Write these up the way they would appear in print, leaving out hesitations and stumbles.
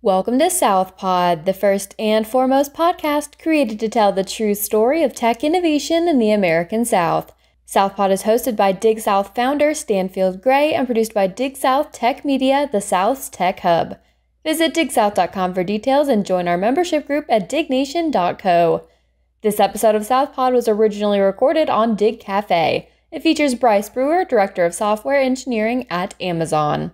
Welcome to Southpod, the first and foremost podcast created to tell the true story of tech innovation in the American South. Southpod is hosted by Dig South founder Stanfield Gray and produced by Dig South Tech Media, the South's tech hub. Visit digsouth.com for details and join our membership group at dignation.co. This episode of Southpod was originally recorded on Dig Cafe. It features Bryce Brewer, Director of Software Engineering at Amazon.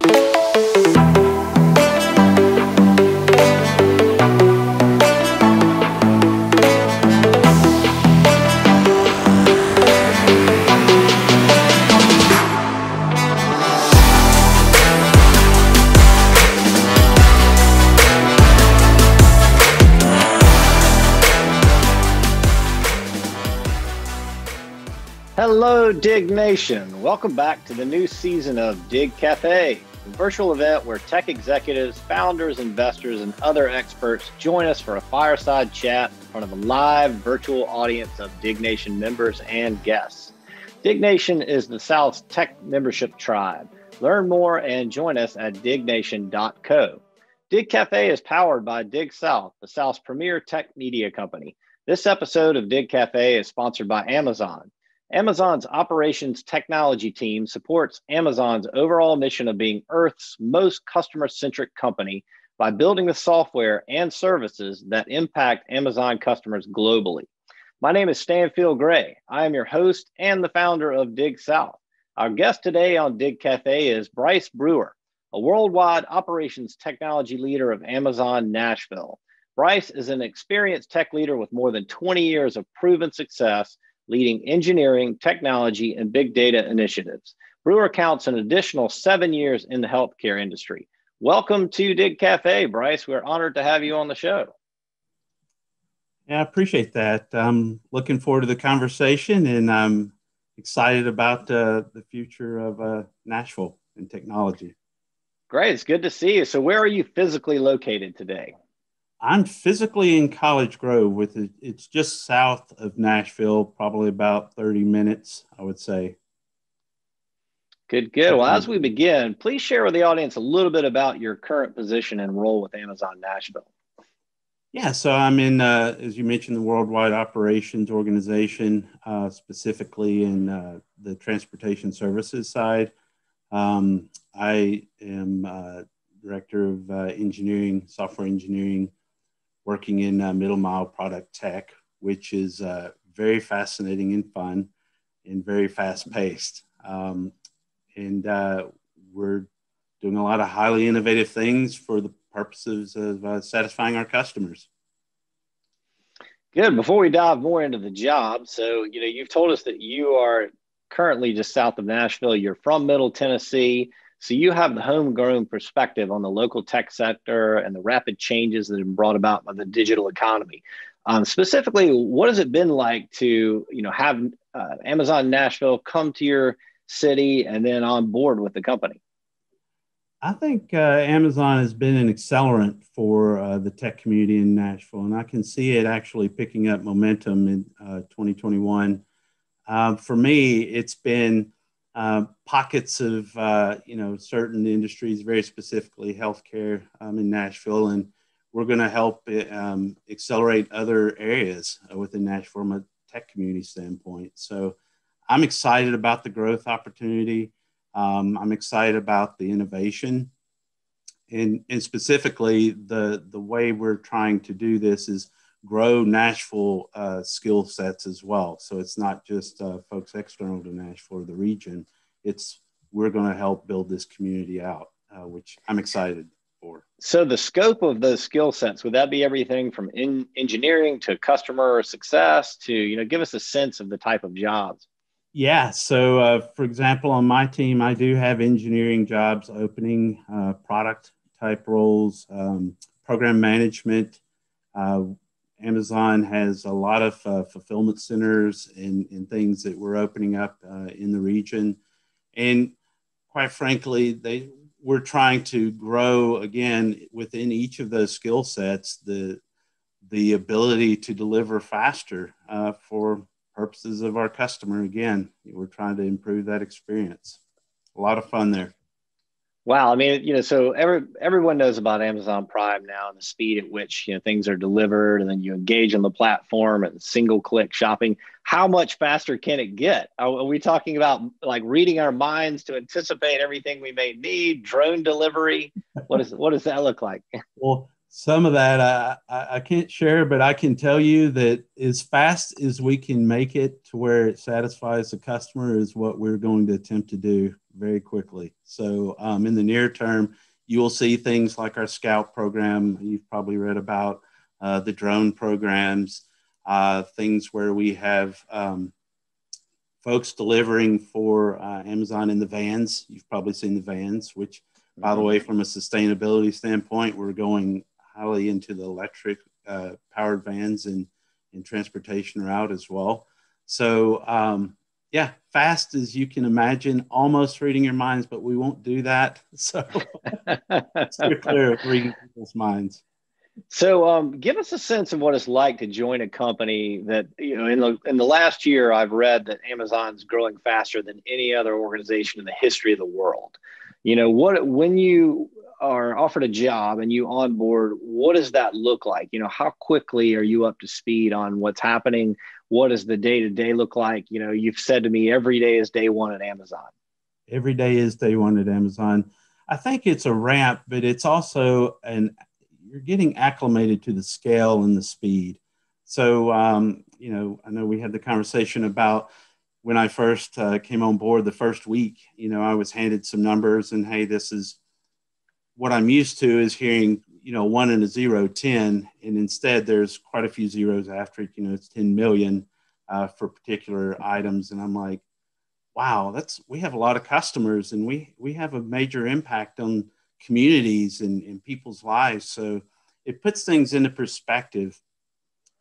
Hello, Dig Nation. Welcome back to the new season of Dig Cafe, a virtual event where tech executives, founders, investors, and other experts join us for a fireside chat in front of a live virtual audience of Dig Nation members and guests. Dig Nation is the South's tech membership tribe. Learn more and join us at dignation.co. Dig Cafe is powered by Dig South, the South's premier tech media company. This episode of Dig Cafe is sponsored by Amazon. Amazon's operations technology team supports Amazon's overall mission of being Earth's most customer-centric company by building the software and services that impact Amazon customers globally. My name is Stanfield Gray. I am your host and the founder of Dig South. Our guest today on Dig Cafe is Bryce Brewer, a worldwide operations technology leader of Amazon Nashville. Bryce is an experienced tech leader with more than 20 years of proven success leading engineering, technology, and big data initiatives. Brewer counts an additional 7 years in the healthcare industry. Welcome to Dig Cafe, Bryce. We're honored to have you on the show. Yeah, I appreciate that. I'm looking forward to the conversation, and I'm excited about the future of Nashville and technology. Great, it's good to see you. So where are you physically located today? I'm physically in College Grove. It's just south of Nashville, probably about 30 minutes, I would say. Good. Well, as we begin, please share with the audience a little bit about your current position and role with Amazon Nashville. Yeah, so I'm in, as you mentioned, the Worldwide Operations Organization, specifically in the transportation services side. I am Director of Engineering, Software Engineering, working in middle mile product tech, which is very fascinating and fun and very fast paced. And we're doing a lot of highly innovative things for the purposes of satisfying our customers. Good. Before we dive more into the job, so you've told us that you are currently just south of Nashville. You're from Middle Tennessee. So you have the homegrown perspective on the local tech sector and the rapid changes that have been brought about by the digital economy. Specifically, what has it been like to have Amazon Nashville come to your city and then on board with the company? I think Amazon has been an accelerant for the tech community in Nashville, and I can see it actually picking up momentum in 2021. For me, it's been pockets of certain industries, very specifically healthcare in Nashville, and we're going to help accelerate other areas within Nashville from a tech community standpoint. So I'm excited about the growth opportunity. I'm excited about the innovation, and specifically the way we're trying to do this is grow Nashville skill sets as well. So it's not just folks external to Nashville or the region. We're going to help build this community out, which I'm excited for. So the scope of those skill sets, would that be everything from engineering to customer success to, give us a sense of the type of jobs? Yeah. So for example, on my team, I do have engineering jobs opening, product type roles, program management. Amazon has a lot of fulfillment centers and things that we're opening up in the region. And quite frankly, we're trying to grow, again, within each of those skill sets, the ability to deliver faster for purposes of our customer. Again, we're trying to improve that experience. A lot of fun there. Wow. I mean, so everyone knows about Amazon Prime now and the speed at which, things are delivered, and then you engage on the platform and single click shopping. How much faster can it get? Are we talking about like reading our minds to anticipate everything we may need, drone delivery? What does that look like? Well, some of that I can't share, but I can tell you that as fast as we can make it to where it satisfies the customer is what we're going to attempt to do very quickly. So in the near term, you will see things like our Scout program. You've probably read about the drone programs, things where we have folks delivering for Amazon in the vans. You've probably seen the vans, which, by the way, from a sustainability standpoint, we're going highly into the electric powered vans and transportation route as well. So, yeah, fast as you can imagine, almost reading your minds, but we won't do that. So, steer clear of reading people's minds. So, give us a sense of what it's like to join a company that, in the last year, I've read that Amazon's growing faster than any other organization in the history of the world. When you are offered a job and you onboard, what does that look like? How quickly are you up to speed on what's happening? What does the day to day look like? You've said to me every day is day one at Amazon. Every day is day one at Amazon. I think it's a ramp, but it's also you're getting acclimated to the scale and the speed. So, I know we had the conversation about when I first came on board the first week. I was handed some numbers and, hey, this is what I'm used to is hearing, 1 and a 0, 10. And instead there's quite a few zeros after it. It's 10 million for particular items. And I'm like, wow, we have a lot of customers, and we have a major impact on communities and people's lives. So it puts things into perspective.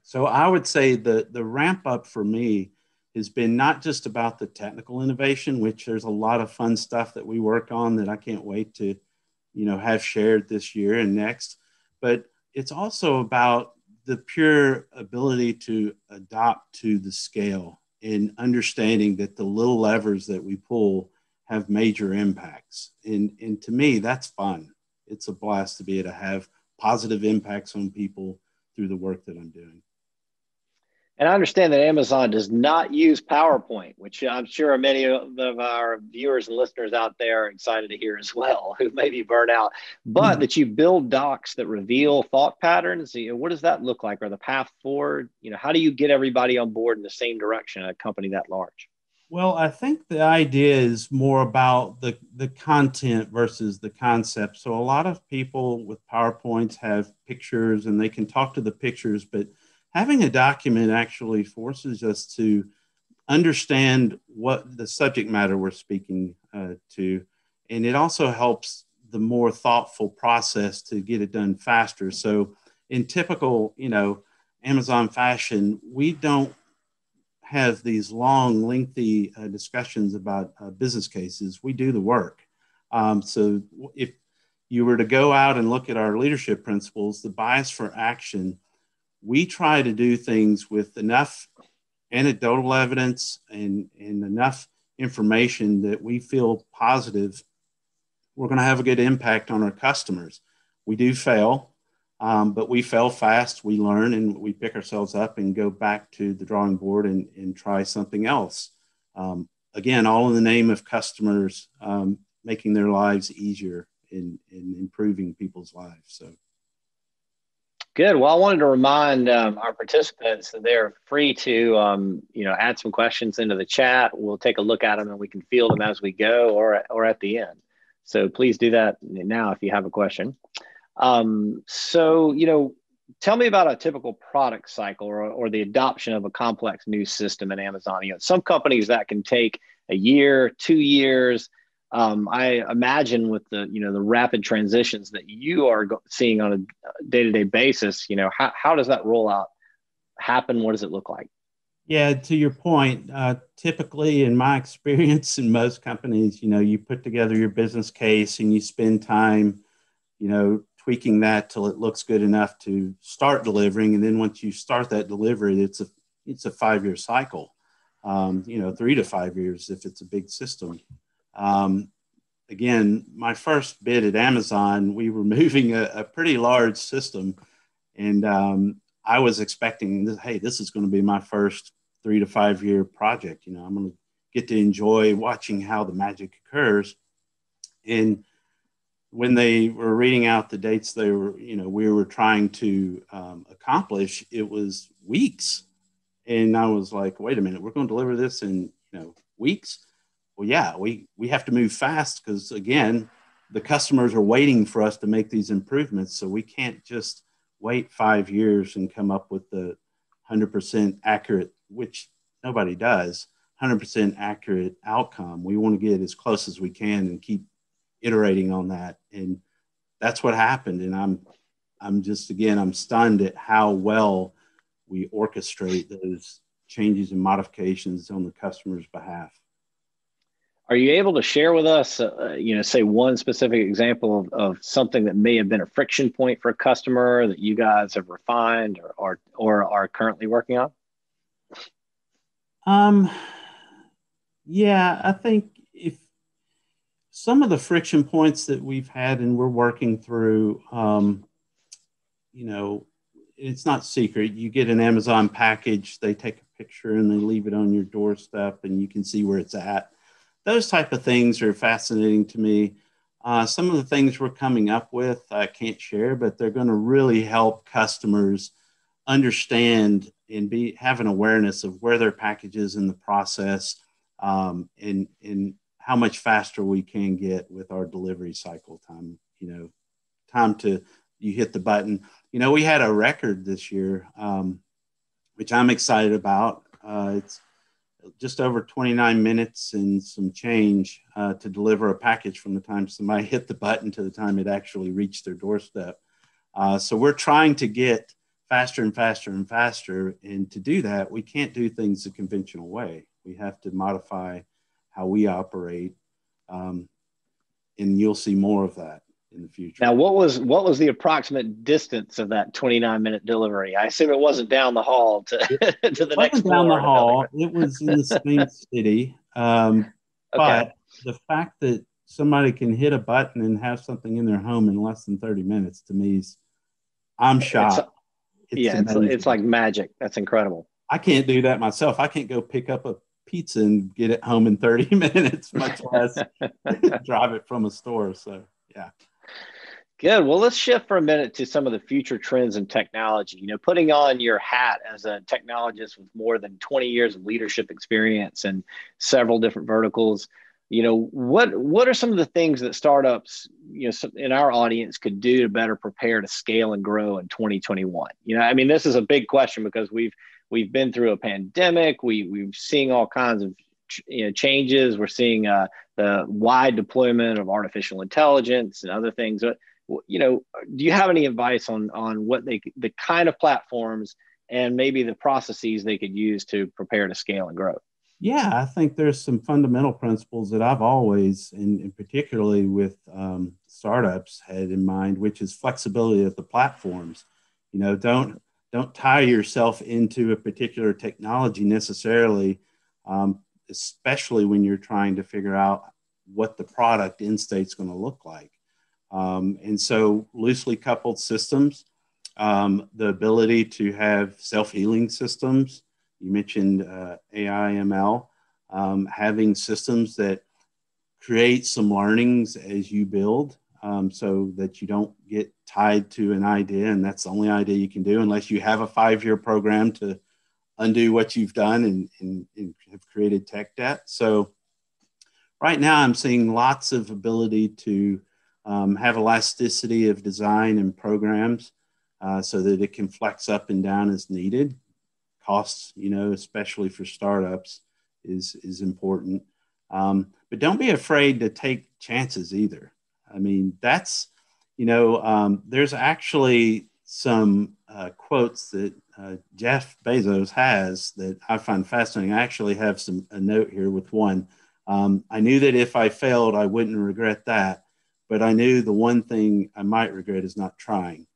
So I would say the ramp up for me has been not just about the technical innovation, which there's a lot of fun stuff that we work on that I can't wait to, have shared this year and next, but it's also about the pure ability to adopt to the scale and understanding that the little levers that we pull have major impacts. And to me, that's fun. It's a blast to be able to have positive impacts on people through the work that I'm doing. And I understand that Amazon does not use PowerPoint, which I'm sure many of our viewers and listeners out there are excited to hear as well, who may be burnt out, but that you build docs that reveal thought patterns. What does that look like, or the path forward? How do you get everybody on board in the same direction at a company that large? Well, I think the idea is more about the content versus the concept. So a lot of people with PowerPoints have pictures and they can talk to the pictures, but having a document actually forces us to understand what the subject matter we're speaking to. And it also helps the more thoughtful process to get it done faster. So in typical, Amazon fashion, we don't have these long, lengthy discussions about business cases. We do the work. So if you were to go out and look at our leadership principles, the bias for action, we try to do things with enough anecdotal evidence and enough information that we feel positive we're going to have a good impact on our customers. We do fail, but we fail fast, we learn, and we pick ourselves up and go back to the drawing board and try something else. Again, all in the name of customers making their lives easier and improving people's lives. So. Good. Well, I wanted to remind our participants that they're free to, add some questions into the chat. We'll take a look at them and we can field them as we go or at the end. So please do that now if you have a question. Tell me about a typical product cycle or the adoption of a complex new system in Amazon. Some companies that can take a year, 2 years. I imagine with the rapid transitions that you are seeing on a day-to-day basis, how does that rollout happen? What does it look like? Yeah, to your point, typically in my experience in most companies, you put together your business case and you spend time, tweaking that till it looks good enough to start delivering. And then once you start that delivery, it's a 5-year cycle, 3 to 5 years if it's a big system. again, my first bid at Amazon, we were moving a pretty large system, and I was expecting this, hey, this is going to be my first 3 to 5 year project. I'm going to get to enjoy watching how the magic occurs. And when they were reading out the dates we were trying to accomplish, it was weeks. And I was like, wait a minute, we're going to deliver this in weeks? Well, yeah, we have to move fast because, again, the customers are waiting for us to make these improvements. So we can't just wait 5 years and come up with the 100% accurate, which nobody does, 100% accurate outcome. We want to get as close as we can and keep iterating on that. And that's what happened. And I'm stunned at how well we orchestrate those changes and modifications on the customer's behalf. Are you able to share with us, say one specific example of something that may have been a friction point for a customer that you guys have refined or are currently working on? Yeah, I think if some of the friction points that we've had and we're working through, it's not secret. You get an Amazon package, they take a picture and they leave it on your doorstep and you can see where it's at. Those type of things are fascinating to me. Some of the things we're coming up with, I can't share, but they're going to really help customers understand and have an awareness of where their package is in the process, and how much faster we can get with our delivery cycle time. Time to you hit the button. We had a record this year, which I'm excited about. It's just over 29 minutes and some change to deliver a package from the time somebody hit the button to the time it actually reached their doorstep. So we're trying to get faster and faster and faster. And to do that, we can't do things the conventional way. We have to modify how we operate. And you'll see more of that in the future. Now, what was the approximate distance of that 29-minute delivery? I assume it wasn't down the hall to the next floor. Down the hall. It was in the same city. Okay. But the fact that somebody can hit a button and have something in their home in less than 30 minutes, to me, I'm shocked. It's like magic. That's incredible. I can't do that myself. I can't go pick up a pizza and get it home in 30 minutes, much less drive it from a store. So, yeah. Good. Well, let's shift for a minute to some of the future trends in technology. Putting on your hat as a technologist with more than 20 years of leadership experience and several different verticals, what are some of the things that startups, in our audience could do to better prepare to scale and grow in 2021? This is a big question because we've been through a pandemic. We've seeing all kinds of changes. We're seeing the wide deployment of artificial intelligence and other things. Do you have any advice on what the kind of platforms and maybe the processes they could use to prepare to scale and grow? Yeah, I think there's some fundamental principles that I've always, and particularly with startups, had in mind, which is flexibility of the platforms. Don't tie yourself into a particular technology necessarily, especially when you're trying to figure out what the product end state's going to look like. And so loosely coupled systems, the ability to have self-healing systems. You mentioned AI, ML, having systems that create some learnings as you build, so that you don't get tied to an idea and that's the only idea you can do unless you have a 5-year program to undo what you've done and have created tech debt. So right now I'm seeing lots of ability to have elasticity of design and programs, so that it can flex up and down as needed. Costs, especially for startups, is important. But don't be afraid to take chances either. That's, there's actually some quotes that Jeff Bezos has that I find fascinating. I actually have a note here with one. I knew that if I failed, I wouldn't regret that, but I knew the one thing I might regret is not trying.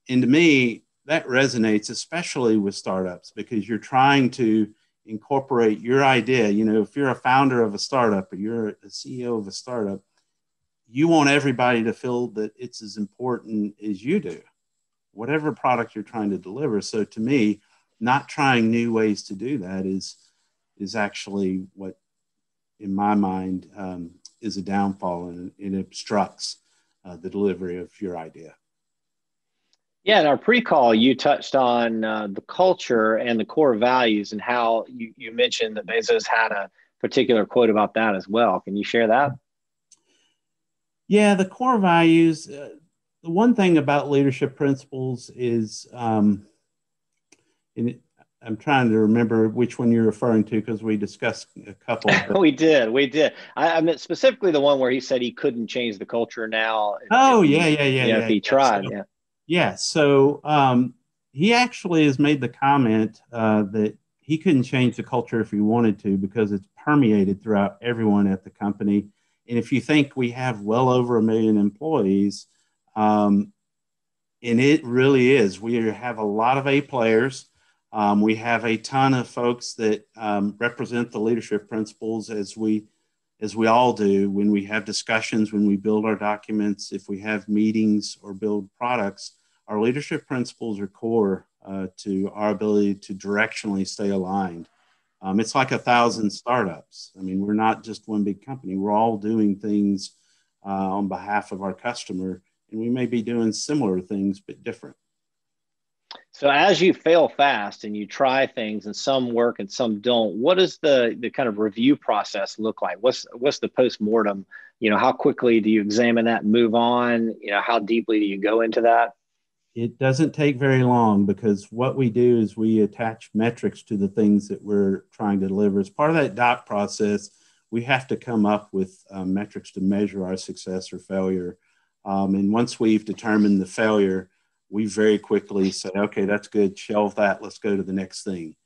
And to me, that resonates, especially with startups, because you're trying to incorporate your idea. If you're a founder of a startup or you're a CEO of a startup, you want everybody to feel that it's as important as you do, whatever product you're trying to deliver. So to me, not trying new ways to do that is actually what, in my mind, is a downfall, and it obstructs the delivery of your idea. Yeah, in our pre-call, you touched on the culture and the core values, and how you mentioned that Bezos had a particular quote about that as well. Can you share that? Yeah, the core values. The one thing about leadership principles is, and I'm trying to remember which one you're referring to because we discussed a couple. We did. I meant specifically the one where he said he couldn't change the culture now. Oh, If he, yeah. if he tried. So, Yeah. yeah. So he actually has made the comment that he couldn't change the culture if he wanted to because it's permeated throughout everyone at the company. And if you think we have well over 1 million employees, and it really is, we have a lot of A players. We have a ton of folks that represent the leadership principles as we all do when we have discussions, when we build our documents, if we have meetings or build products. Our leadership principles are core to our ability to directionally stay aligned. It's like 1,000 startups. I mean, we're not just one big company. We're all doing things on behalf of our customer, and we may be doing similar things, but different. So as you fail fast and you try things and some work and some don't, what does the kind of review process look like? What's the post-mortem? How quickly do you examine that and move on? How deeply do you go into that? It doesn't take very long because what we do is we attach metrics to the things that we're trying to deliver. As part of that doc process, we have to come up with metrics to measure our success or failure. And once we've determined the failure, we very quickly say, okay, that's good, shelve that, let's go to the next thing.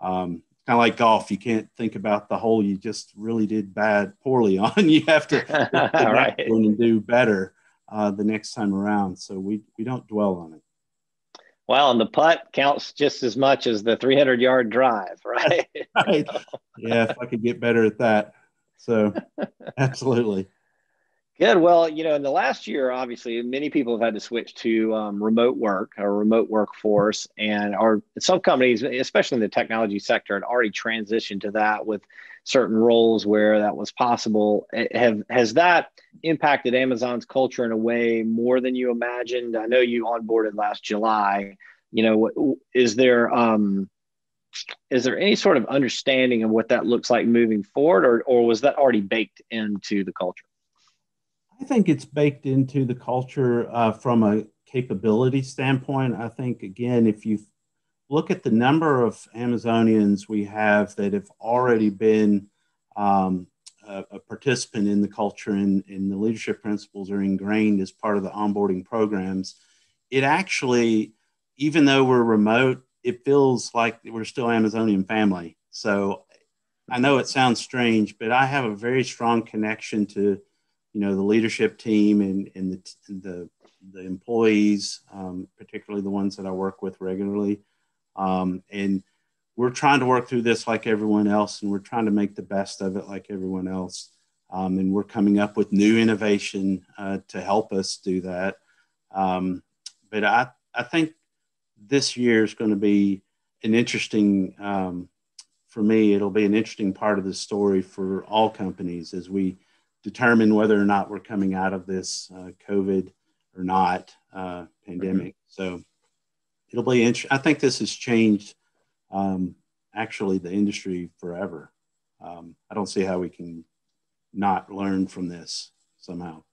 Kind of like golf. You can't think about the hole you just really did poorly on. You have to Right. and do better the next time around. So we don't dwell on it. Well, and the putt counts just as much as the 300-yard drive, right? Right. Yeah, if I could get better at that. So absolutely. Good. Well, in the last year, obviously, many people have had to switch to remote work or remote workforce, and some companies, especially in the technology sector, had already transitioned to that with certain roles where that was possible. Has that impacted Amazon's culture in a way more than you imagined? I know you onboarded last July. Is there any sort of understanding of what that looks like moving forward, or was that already baked into the culture? I think it's baked into the culture from a capability standpoint. I think, again, if you look at the number of Amazonians we have that have already been a participant in the culture and the leadership principles are ingrained as part of the onboarding programs, it actually, even though we're remote, it feels like we're still Amazonian family. So I know it sounds strange, but I have a very strong connection to the leadership team and the employees, particularly the ones that I work with regularly. And we're trying to work through this like everyone else, and we're trying to make the best of it like everyone else. And we're coming up with new innovation to help us do that. But I think this year is going to be an interesting, for me, it'll be an interesting part of the story for all companies as we determine whether or not we're coming out of this COVID or not pandemic. So it'll be interesting. I think this has changed actually the industry forever. I don't see how we can not learn from this somehow.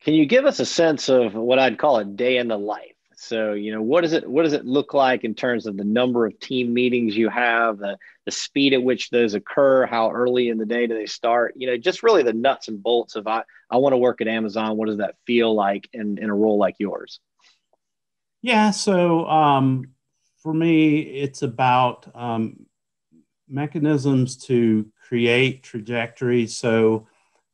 Can you give us a sense of what I'd call a day in the life? So, what does it look like in terms of the number of team meetings you have, the speed at which those occur, how early in the day do they start? Just really the nuts and bolts of I want to work at Amazon. What does that feel like in a role like yours? Yeah. So for me, it's about mechanisms to create trajectory. So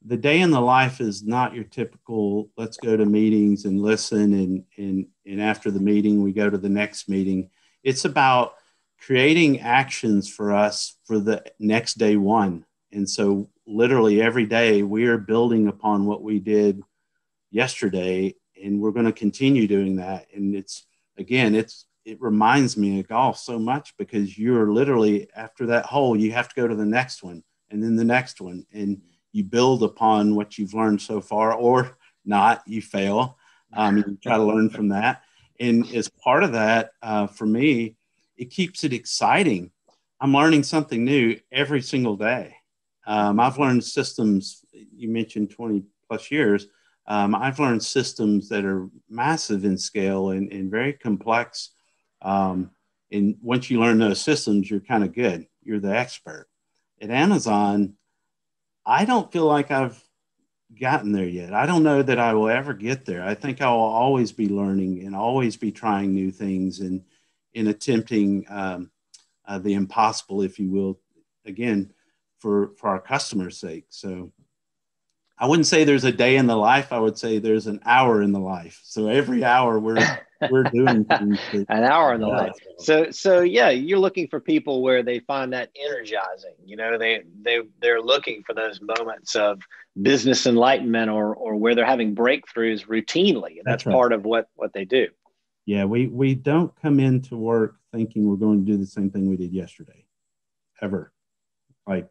the day in the life is not your typical, let's go to meetings and listen. And after the meeting, we go to the next meeting. It's about creating actions for us for the next day one. And so literally every day we are building upon what we did yesterday, and we're going to continue doing that. And it reminds me of golf so much, because you're literally, after that hole, you have to go to the next one and then the next one, and you build upon what you've learned so far, or not, you fail. You try to learn from that. And as part of that, for me, it keeps it exciting. I'm learning something new every single day. I've learned systems, you mentioned 20 plus years. I've learned systems that are massive in scale and very complex. And once you learn those systems, you're kind of good. You're the expert. At Amazon, I don't feel like I've gotten there yet. I don't know that I will ever get there. I think I will always be learning and always be trying new things and in attempting the impossible, if you will, again, for our customers' sake. So I wouldn't say there's a day in the life. I would say there's an hour in the life. So every hour we're doing things. An hour in the life. So yeah, you're looking for people where they find that energizing. You know, they're looking for those moments of business enlightenment, or where they're having breakthroughs routinely. And that's right. Part of what they do. Yeah, we don't come into work thinking we're going to do the same thing we did yesterday, ever. Like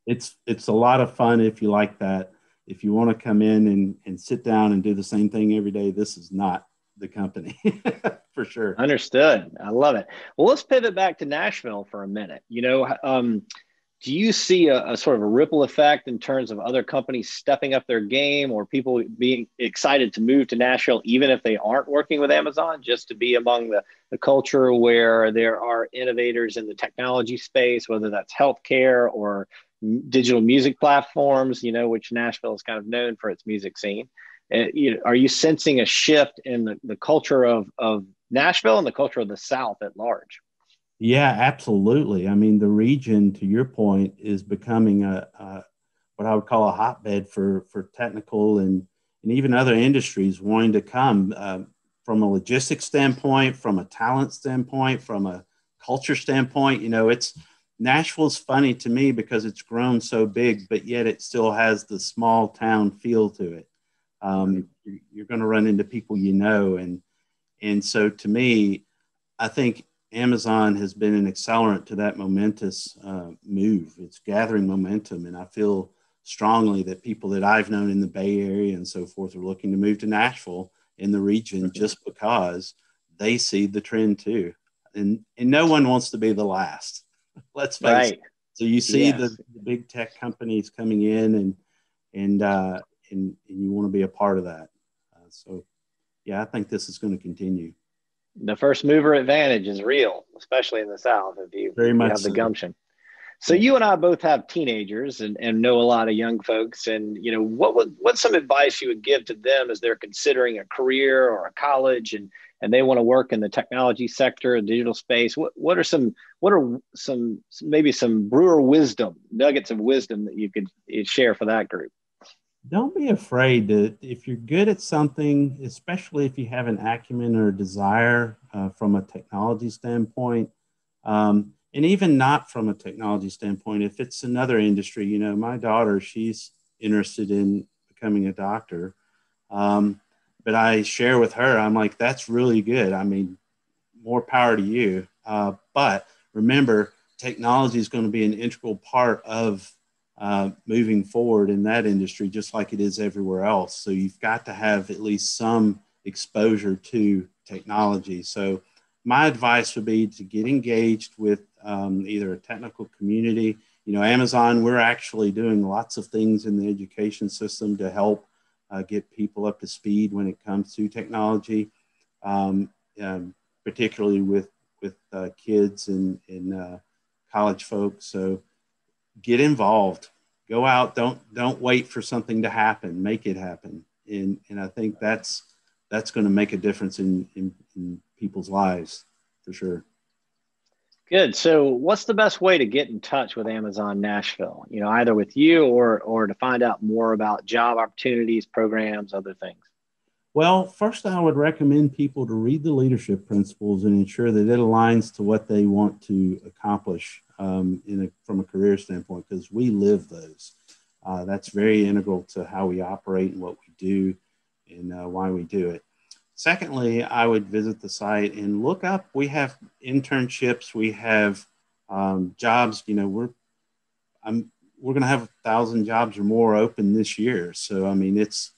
it's a lot of fun if you like that. If you want to come in and sit down and do the same thing every day, this is not the company for sure. Understood. I love it. Well, let's pivot back to Nashville for a minute. You know, do you see a sort of a ripple effect in terms of other companies stepping up their game, or people being excited to move to Nashville, even if they aren't working with Amazon, just to be among the culture where there are innovators in the technology space, whether that's healthcare or digital music platforms, you know, which Nashville is kind of known for its music scene. Are you sensing a shift in the culture of Nashville and the culture of the South at large? Yeah, absolutely. I mean, the region, to your point, is becoming what I would call a hotbed for technical and even other industries wanting to come from a logistics standpoint, from a talent standpoint, from a culture standpoint. You know, Nashville's funny to me because it's grown so big, but yet it still has the small town feel to it. You're going to run into people, you know, and so to me, I think Amazon has been an accelerant to that momentous move. It's gathering momentum, and I feel strongly that people that I've known in the Bay Area and so forth are looking to move to Nashville in the region just because they see the trend too. And no one wants to be the last. Let's face it. So you see the big tech companies coming in, and you want to be a part of that. So yeah, I think this is going to continue. The first mover advantage is real, especially in the South, if you have the gumption. So you and I both have teenagers and know a lot of young folks. And, you know, what's some advice you would give to them as they're considering a career or a college and they want to work in the technology sector, digital space? What are some maybe some Brewer wisdom, nuggets of wisdom that you could share for that group? Don't be afraid to, if you're good at something, especially if you have an acumen or a desire from a technology standpoint, and even not from a technology standpoint, if it's another industry, you know, my daughter, she's interested in becoming a doctor. But I share with her, I'm like, that's really good. I mean, more power to you. But remember, technology is going to be an integral part of moving forward in that industry, just like it is everywhere else. So you've got to have at least some exposure to technology. So my advice would be to get engaged with either a technical community. You know, Amazon, we're actually doing lots of things in the education system to help get people up to speed when it comes to technology, particularly with kids and college folks. So get involved, go out, don't wait for something to happen, make it happen. And I think that's going to make a difference in people's lives for sure. Good. So what's the best way to get in touch with Amazon Nashville? You know, either with you or to find out more about job opportunities, programs, other things? Well, first, I would recommend people to read the leadership principles and ensure that it aligns to what they want to accomplish from a career standpoint, because we live those. That's very integral to how we operate and what we do and why we do it. Secondly, I would visit the site and look up. We have internships. We have jobs. We're going to have 1,000 jobs or more open this year. So I mean, it's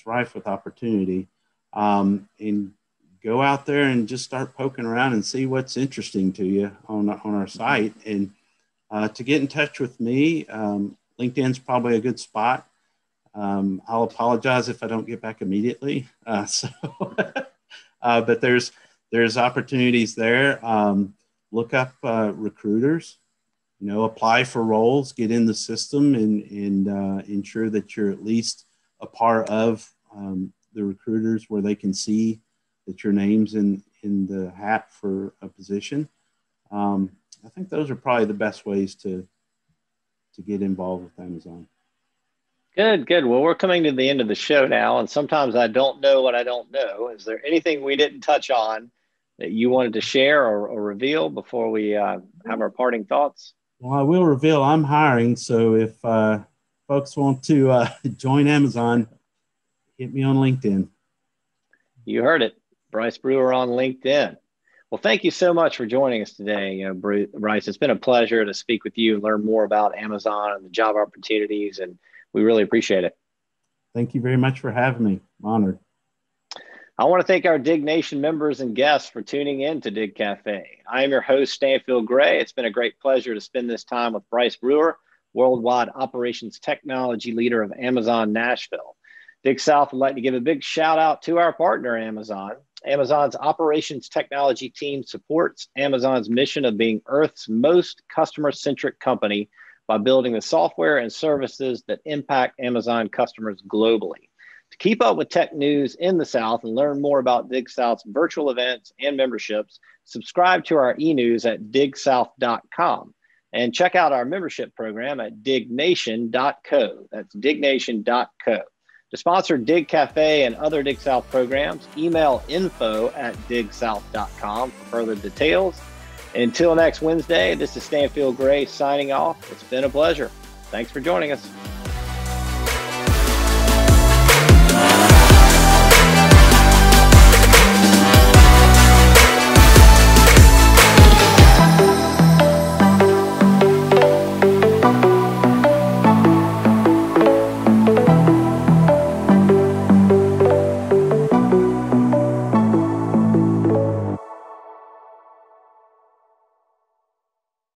rife with opportunity. And go out there and just start poking around and see what's interesting to you on our site. And to get in touch with me, LinkedIn's probably a good spot. I'll apologize if I don't get back immediately. But there's opportunities there. Look up recruiters, apply for roles, get in the system and ensure that you're at least a part of the recruiters where they can see that your name's in the hat for a position. I think those are probably the best ways to get involved with Amazon. Good. Well, we're coming to the end of the show now, and sometimes I don't know what I don't know. Is there anything we didn't touch on that you wanted to share or reveal before we have our parting thoughts? Well, I will reveal I'm hiring, so if folks want to join Amazon, hit me on LinkedIn. You heard it. Bryce Brewer on LinkedIn. Well, thank you so much for joining us today, Bryce. It's been a pleasure to speak with you and learn more about Amazon and the job opportunities, and we really appreciate it. Thank you very much for having me. I'm honored. I want to thank our Dig Nation members and guests for tuning in to Dig Cafe. I am your host, Stanfield Gray. It's been a great pleasure to spend this time with Bryce Brewer, Worldwide Operations Technology Leader of Amazon Nashville. Dig South would like to give a big shout out to our partner, Amazon. Amazon's operations technology team supports Amazon's mission of being Earth's most customer-centric company by building the software and services that impact Amazon customers globally. To keep up with tech news in the South and learn more about Dig South's virtual events and memberships, subscribe to our e-news at digsouth.com and check out our membership program at dignation.co. That's dignation.co. To sponsor Dig Cafe and other Dig South programs, email info@digsouth.com for further details. Until next Wednesday, this is Stanfield Gray signing off. It's been a pleasure. Thanks for joining us.